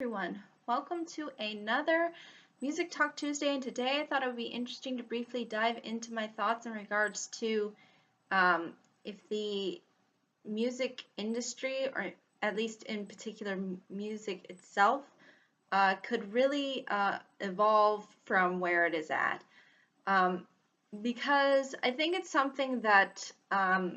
everyone. Welcome to another Music Talk Tuesday, and today I thought it would be interesting to briefly dive into my thoughts in regards to if the music industry, or at least in particular music itself, could really evolve from where it is at. Because I think it's something that I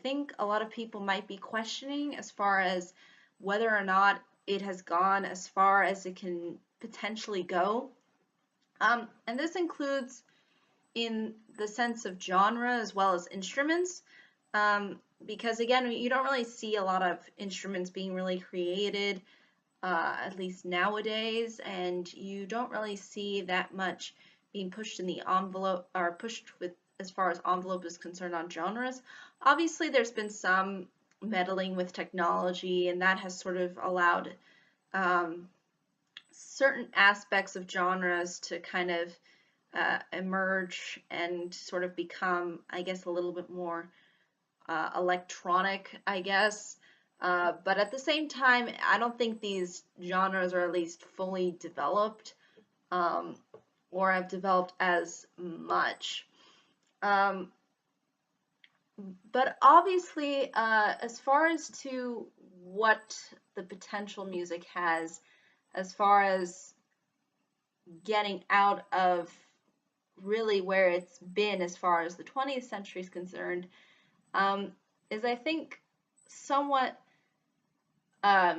think a lot of people might be questioning as far as whether or not it has gone as far as it can potentially go. And this includes in the sense of genre as well as instruments. Because again, you don't really see a lot of instruments being really created, at least nowadays, and you don't really see that much being pushed in the envelope or pushed with as far as envelope is concerned on genres. Obviously, there's been some meddling with technology, and that has sort of allowed certain aspects of genres to kind of emerge and sort of become, I guess, a little bit more electronic, I guess. But at the same time, I don't think these genres are at least fully developed or have developed as much. But obviously, as far as to what the potential music has, as far as getting out of really where it's been as far as the 20th century is concerned, is I think somewhat I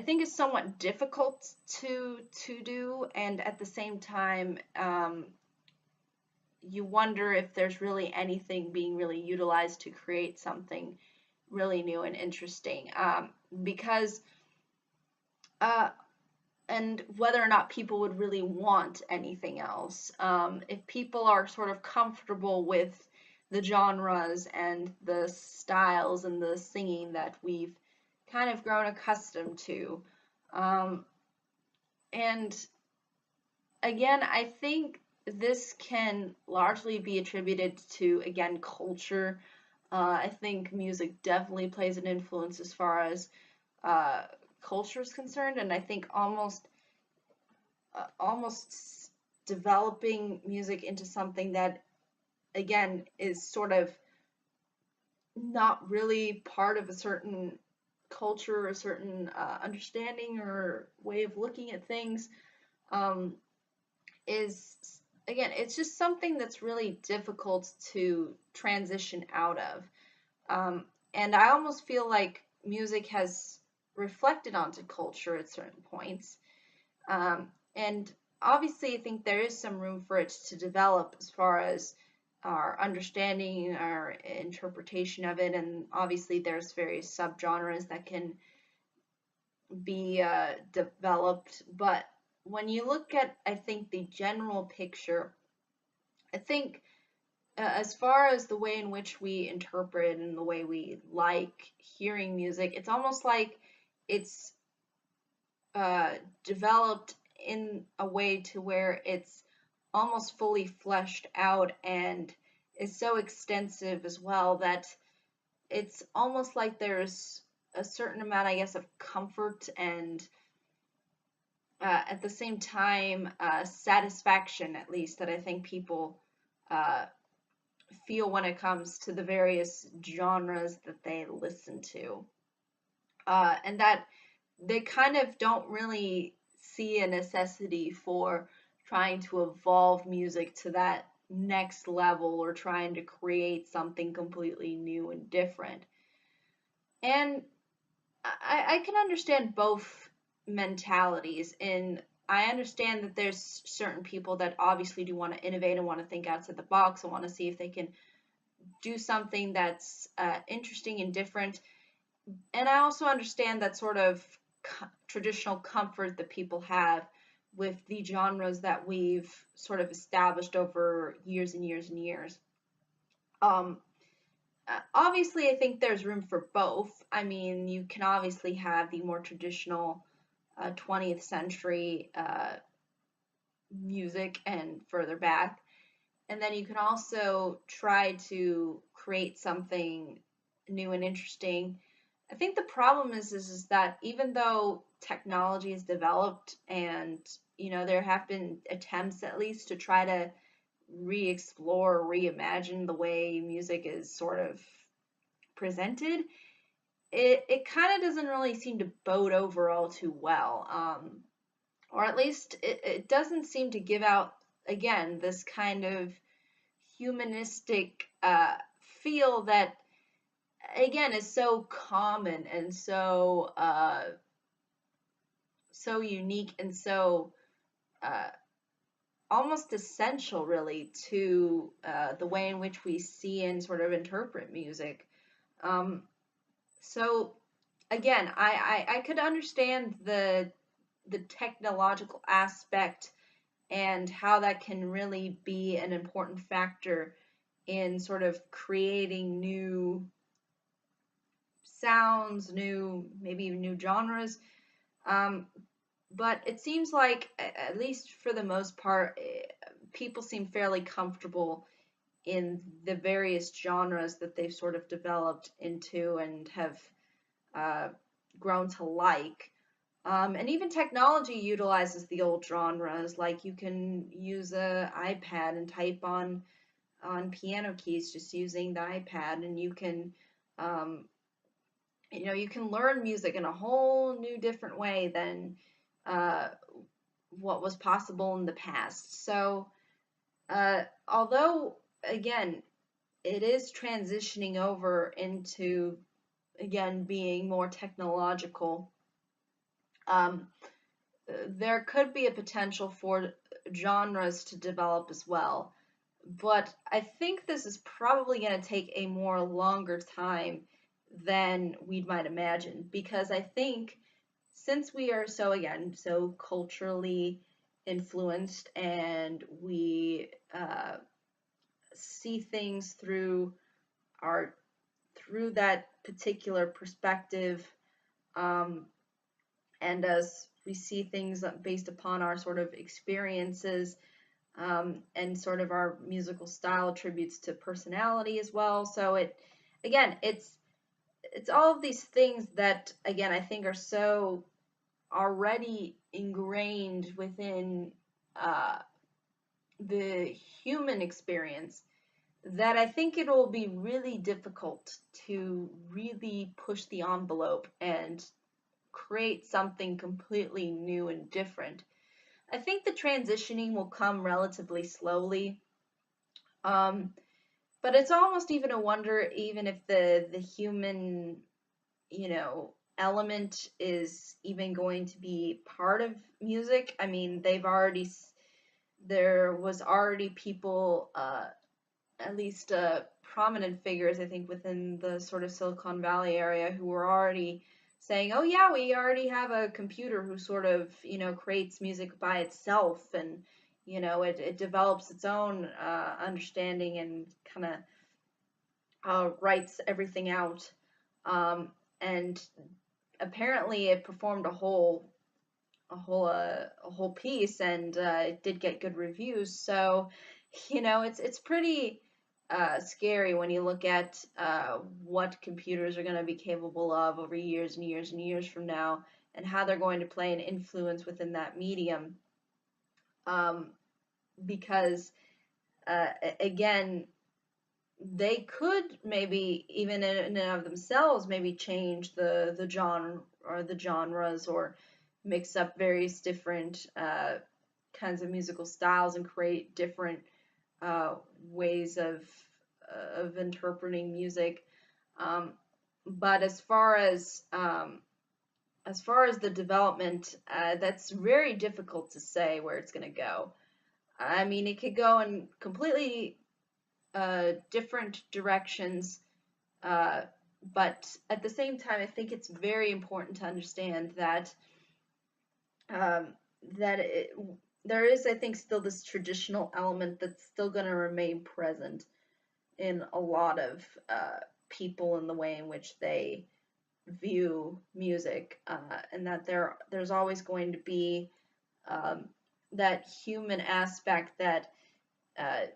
think it's somewhat difficult to do, and at the same time, you wonder if there's really anything being really utilized to create something really new and interesting, because and whether or not people would really want anything else. If people are sort of comfortable with the genres and the styles and the singing that we've kind of grown accustomed to. And again, I think this can largely be attributed to, again, culture. I think music definitely plays an influence as far as culture is concerned, and I think almost developing music into something that, again, is sort of not really part of a certain culture or a certain understanding or way of looking at things, is, again, it's just something that's really difficult to transition out of. And I almost feel like music has reflected onto culture at certain points. And obviously, I think there is some room for it to develop as far as our understanding, our interpretation of it, and obviously there's various subgenres that can be developed. But when you look at, I think, the general picture, I think as far as the way in which we interpret and the way we like hearing music, it's almost like it's developed in a way to where it's almost fully fleshed out and is so extensive as well that it's almost like there's a certain amount, I guess, of comfort and at the same time satisfaction, at least, that I think people feel when it comes to the various genres that they listen to. And that they kind of don't really see a necessity for trying to evolve music to that next level or trying to create something completely new and different. And I can understand both mentalities. And I understand that there's certain people that obviously do want to innovate and want to think outside the box and want to see if they can do something that's interesting and different. And I also understand that sort of traditional comfort that people have with the genres that we've sort of established over years and years and years. Obviously, I think there's room for both. I mean, you can obviously have the more traditional 20th century music and further back, and then you can also try to create something new and interesting I think the problem is that even though technology is developed and there have been attempts at least to try to re-explore, reimagine the way music is sort of presented, it kind of doesn't really seem to bode over all too well. Or at least it doesn't seem to give out, again, this kind of humanistic feel that, again, is so common and so unique and so uh, almost essential, really, to the way in which we see and sort of interpret music. Um, so again, I could understand the technological aspect and how that can really be an important factor in sort of creating new sounds, maybe even new genres. Um, but it seems like, at least for the most part, people seem fairly comfortable in the various genres that they've sort of developed into and have uh, grown to like. And even technology utilizes the old genres, like you can use a iPad and type on piano keys just using the iPad, and um, you can learn music in a whole new different way than uh, what was possible in the past. So, although again, it is transitioning over into, again, being more technological, um, there could be a potential for genres to develop as well. But I think this is probably going to take a more longer time than we might imagine, because I think since we are so, again, so culturally influenced, and we see things our through that particular perspective, um, and as we see things based upon our sort of experiences, and sort of our musical style attributes to personality as well. So it's all of these things that, again, I think are so already ingrained within uh, the human experience that I think it will be really difficult to really push the envelope and create something completely new and different. I think the transitioning will come relatively slowly. Um, but it's almost even a wonder, even if the human, element is even going to be part of music. I mean, there was already people, at least prominent figures, I think, within the sort of Silicon Valley area, who were already saying, "Oh yeah, we already have a computer who sort of, creates music by itself, and it develops its own understanding and kind of writes everything out." Um, and apparently, it performed a whole piece, and it did get good reviews. So, it's pretty scary when you look at what computers are going to be capable of over years and years and years from now, and how they're going to play an influence within that medium. Um, because again, they could maybe even in and of themselves maybe change the genre or the genres, or mix up various different kinds of musical styles and create different uh, ways of interpreting music. Um, but as far as the development, that's very difficult to say where it's going to go. I mean, it could go in completely different directions, uh, but at the same time, I think it's very important to understand um, that there is, I think, still this traditional element that's still going to remain present in a lot of people in the way in which they view music, and that there's always going to be um, that human aspect that uh,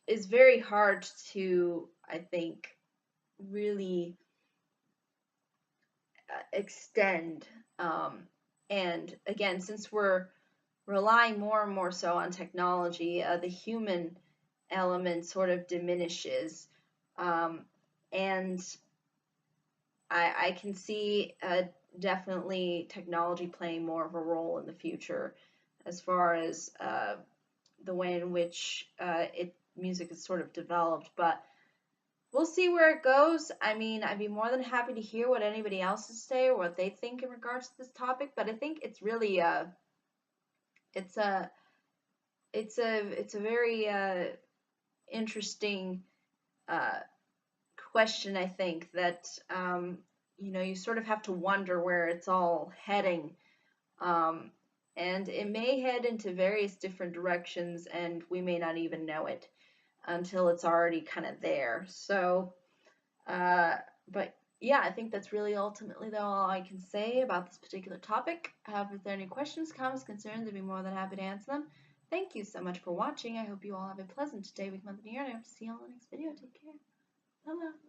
is very hard to, I think, really extend. And again, since we're relying more and more so on technology, the human element sort of diminishes. And I can see definitely technology playing more of a role in the future as far as the way in which music is sort of developed. But we'll see where it goes. I mean, I'd be more than happy to hear what anybody else has to say or what they think in regards to this topic. But I think it's really it's a it's a very interesting uh, question. I think that you sort of have to wonder where it's all heading, um, and it may head into various different directions, and we may not even know it until it's already kind of there. So, but yeah, I think that's really ultimately though all I can say about this particular topic. If there are any questions, comments, concerns, I'd be more than happy to answer them. Thank you so much for watching. I hope you all have a pleasant day, week, month, and year, and I hope to see you all in the next video. Take care. Bye-bye.